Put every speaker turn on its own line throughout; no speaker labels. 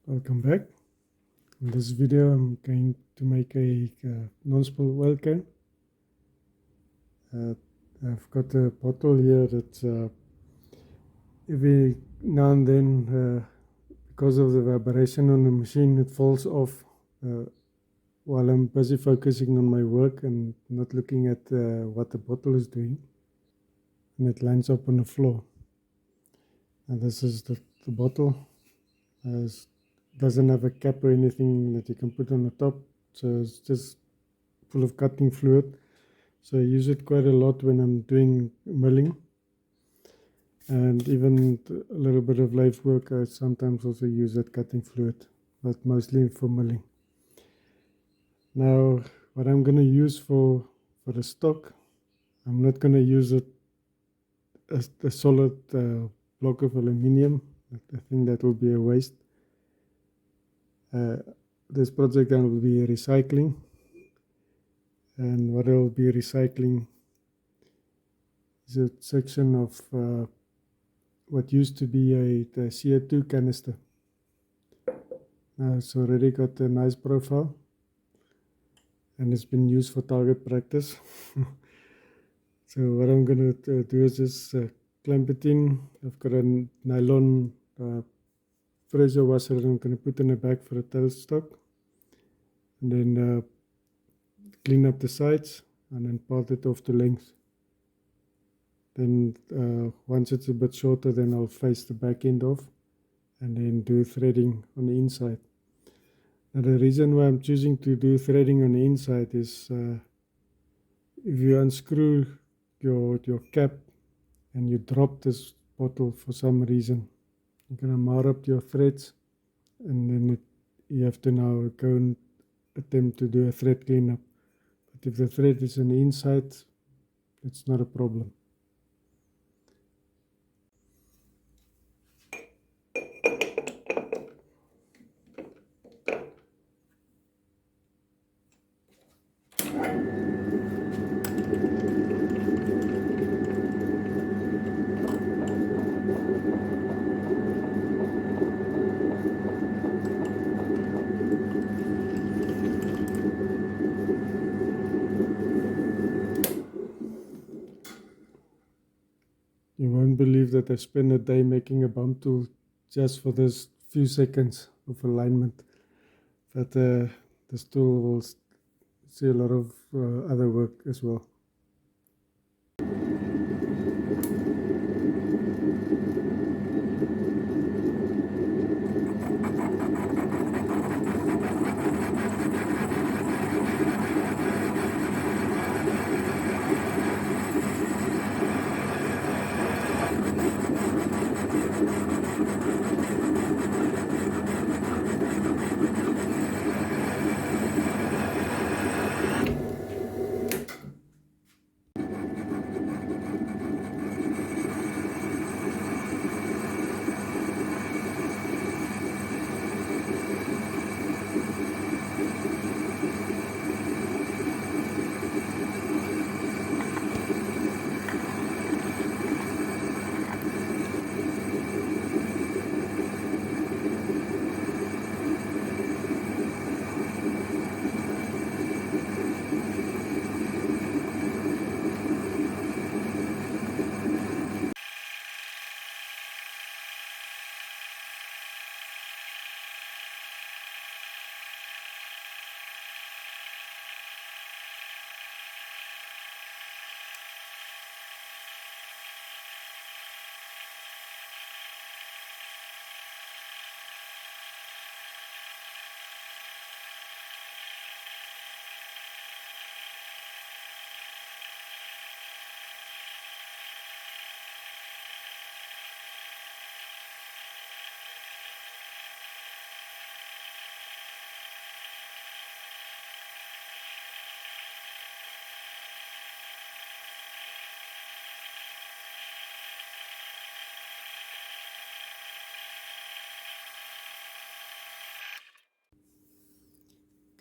Welcome back. In this video I'm going to make a non-spill oil can. I've got a bottle here that every now and then, because of the vibration on the machine, it falls off while I'm busy focusing on my work and not looking at what the bottle is doing, and it lands up on the floor. And this is the bottle. It doesn't have a cap or anything that you can put on the top, so it's just full of cutting fluid. So I use it quite a lot when I'm doing milling, and even a little bit of lathe work. I sometimes also use that cutting fluid, but mostly for milling. Now, what I'm going to use for the stock, I'm not going to use it as a solid block of aluminium. I think that will be a waste. This project I will be recycling, and what I will be recycling is a section of what used to be the CO2 canister. Now it's already got a nice profile, and it's been used for target practice. So what I'm going to do is just clamp it in. I've got a nylon pressure washer that I'm going to put in the back for the tailstock, and then clean up the sides and then part it off to length. Then once it's a bit shorter, then I'll face the back end off and then do threading on the inside. Now the reason why I'm choosing to do threading on the inside is if you unscrew your cap and you drop this bottle for some reason, you're going to mar up your threads, and then you have to now go and attempt to do a thread cleanup. But if the thread is on the inside, it's not a problem. You won't believe that I spent a day making a bump tool just for this few seconds of alignment. But this tool will see a lot of other work as well.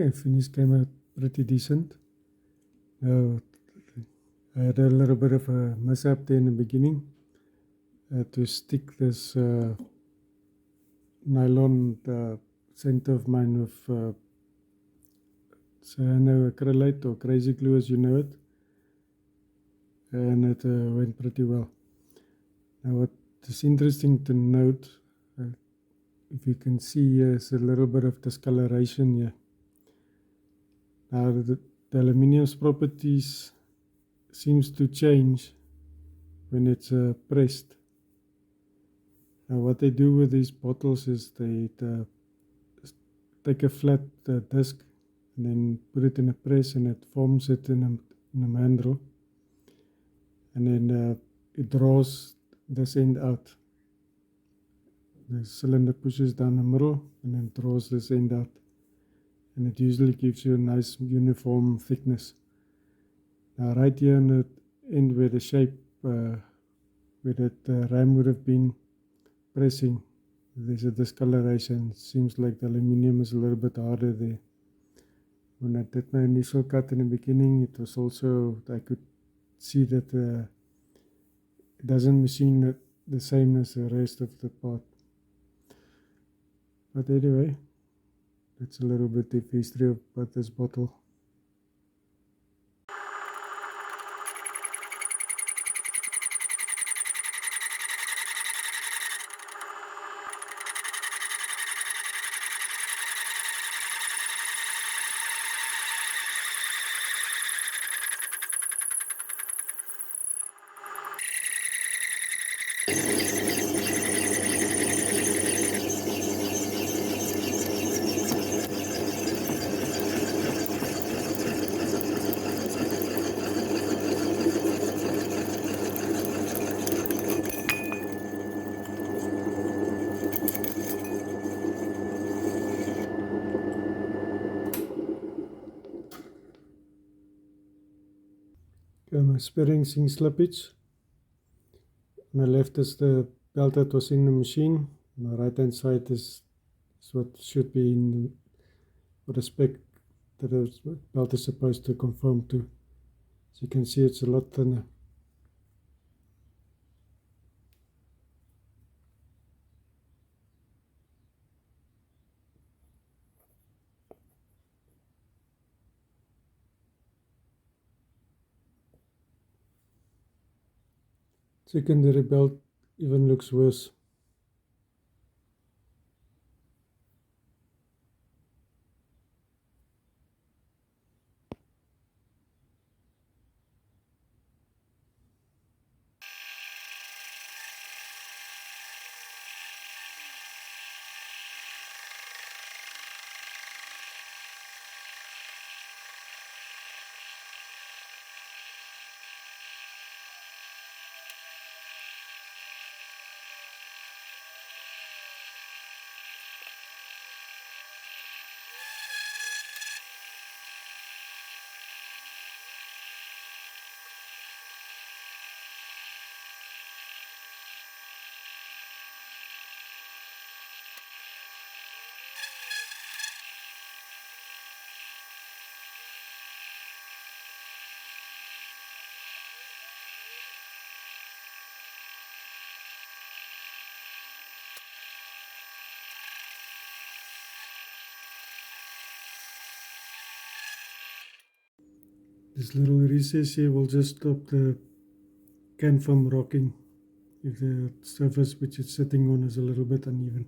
Okay, finish came out pretty decent. Now, I had a little bit of a mishap there in the beginning. I had to stick this nylon center of mine with cyanoacrylate or crazy glue as you know it, and it went pretty well. Now what is interesting to note, if you can see here, is a little bit of discoloration here. Now the aluminium's properties seems to change when it's pressed. Now what they do with these bottles is they take a flat disc and then put it in a press, and it forms it in a mandrel, and then it draws this end out. The cylinder pushes down the middle and then draws this end out, and it usually gives you a nice uniform thickness. Now right here on the end where the shape where that ram would have been pressing, there's a discoloration. It seems like the aluminium is a little bit harder there. When I did my initial cut in the beginning, it was also, I could see that it doesn't machine the same as the rest of the part. But anyway, that's a little bit of history about this bottle. My experiencing slippage. On the left is the belt that was in the machine. On the right hand side is what should be in the spec that the belt is supposed to conform to. As you can see, it's a lot thinner. Secondary belt even looks worse. This little recess here will just stop the can from rocking if the surface which it's sitting on is a little bit uneven.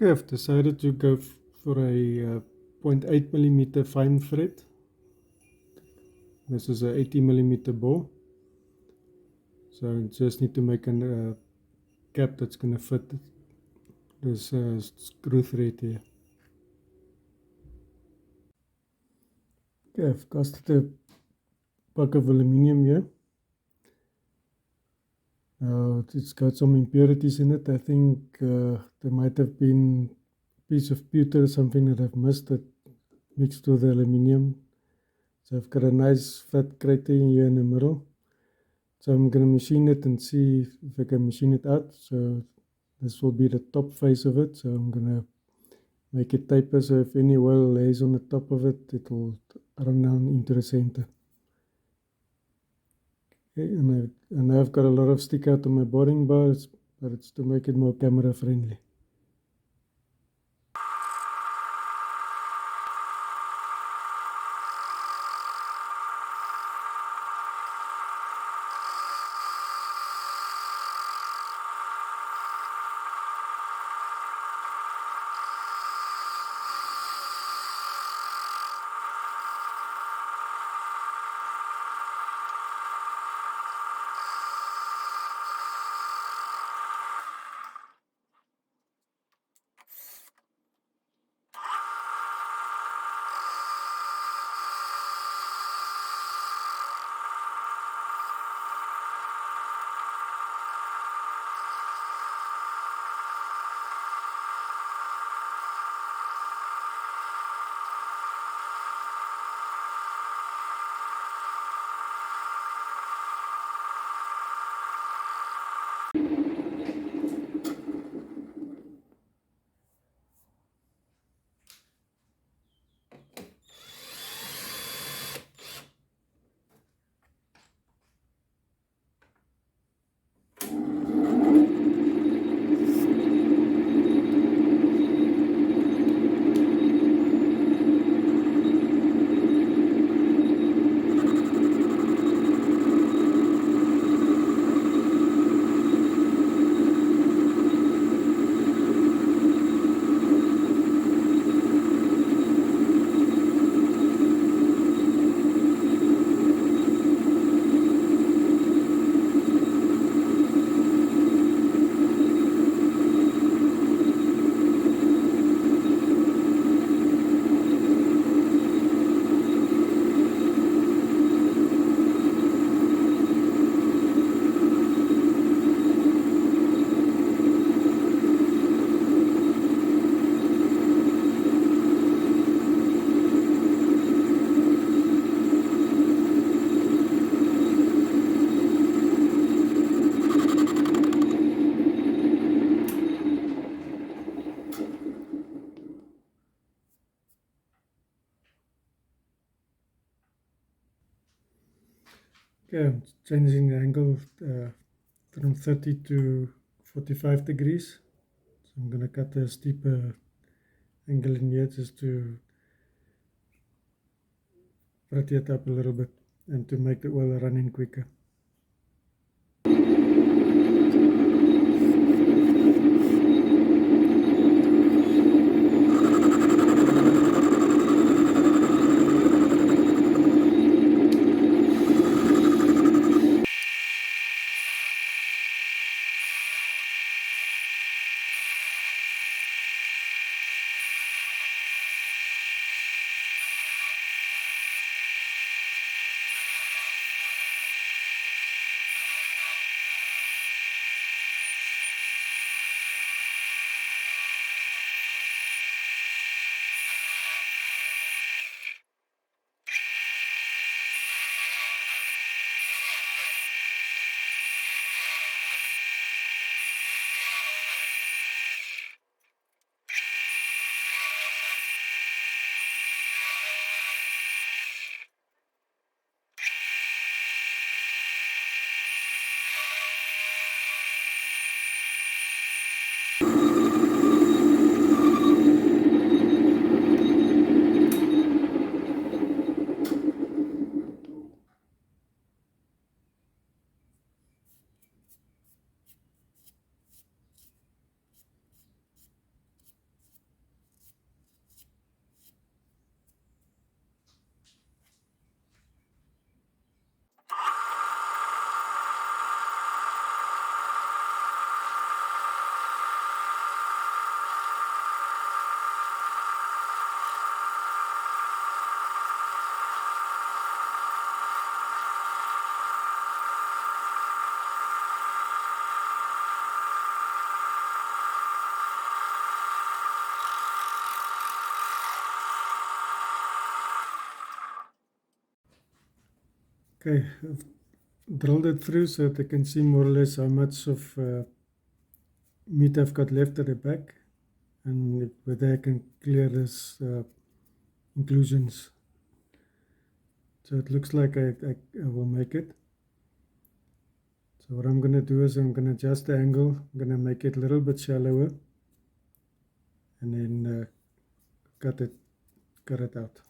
Okay, I've decided to go for a 0.8 millimeter fine thread. This is a 80 millimeter bore. So I just need to make a cap that's going to fit this screw thread here. Okay, I've casted a pack of aluminium here. It's got some impurities in it. I think there might have been a piece of pewter or something that I've missed that mixed with the aluminium. So I've got a nice fat crater here in the middle. So I'm going to machine it and see if I can machine it out. So this will be the top face of it. So I'm going to make it taper so if any oil lays on the top of it, it will run down into the center. Okay, and I've got a lot of stick out on my boarding bars, but it's to make it more camera friendly. Okay, I'm changing the angle from 30 to 45 degrees. So I'm going to cut a steeper angle in here just to fritty it up a little bit and to make the oil run in quicker. Okay, I've drilled it through so that I can see more or less how much of meat I've got left at the back, and whether I can clear this inclusions. So it looks like I will make it. So what I'm going to do is I'm going to adjust the angle. I'm going to make it a little bit shallower, and then cut it out.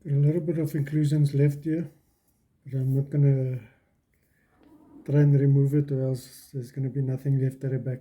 Got a little bit of inclusions left here, but I'm not going to try and remove it, or else there's going to be nothing left at the back.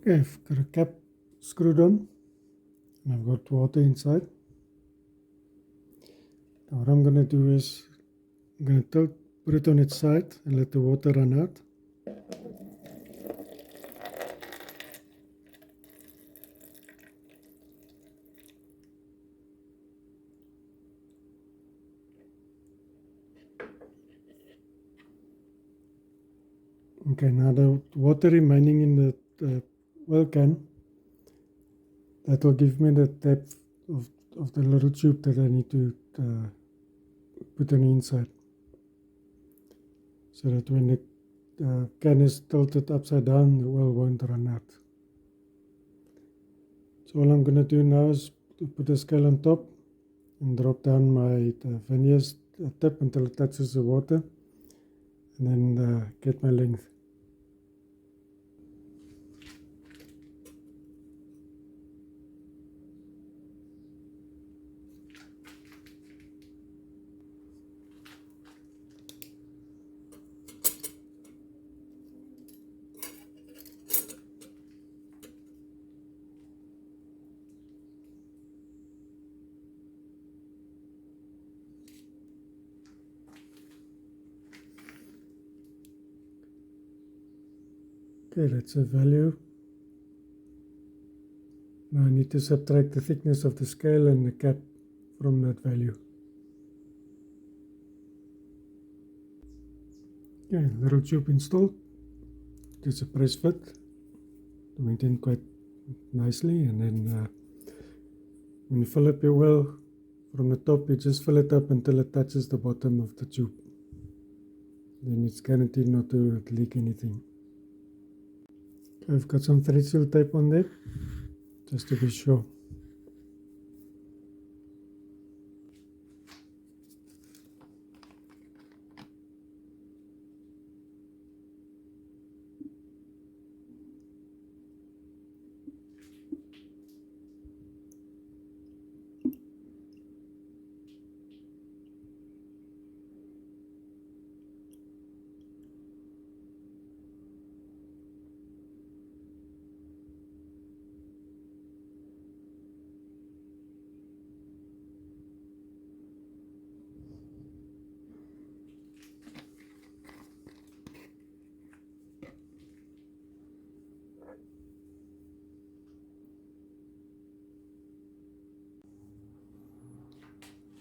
Okay, I've got a cap screwed on and I've got water inside. Now what I'm going to do is I'm going to put it on its side and let the water run out. Okay, now the water remaining in the oil can, that will give me the depth of the little tube that I need to put on the inside, so that when the can is tilted upside down, the oil won't run out. So all I'm going to do now is to put the scale on top and drop down my vernier tip until it touches the water, and then get my length. Okay, that's a value. Now I need to subtract the thickness of the scale and the cap from that value. Okay, little tube installed. It's a press fit to maintain quite nicely, and then when you fill up your oil from the top, you just fill it up until it touches the bottom of the tube. Then it's guaranteed not to leak anything. I've got some thread seal tape on there, just to be sure.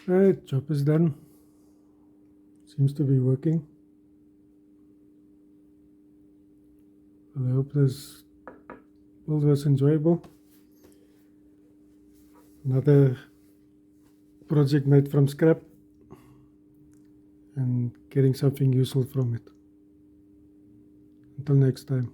Alright, job is done. Seems to be working. Well, I hope this build was enjoyable. Another project made from scrap and getting something useful from it. Until next time.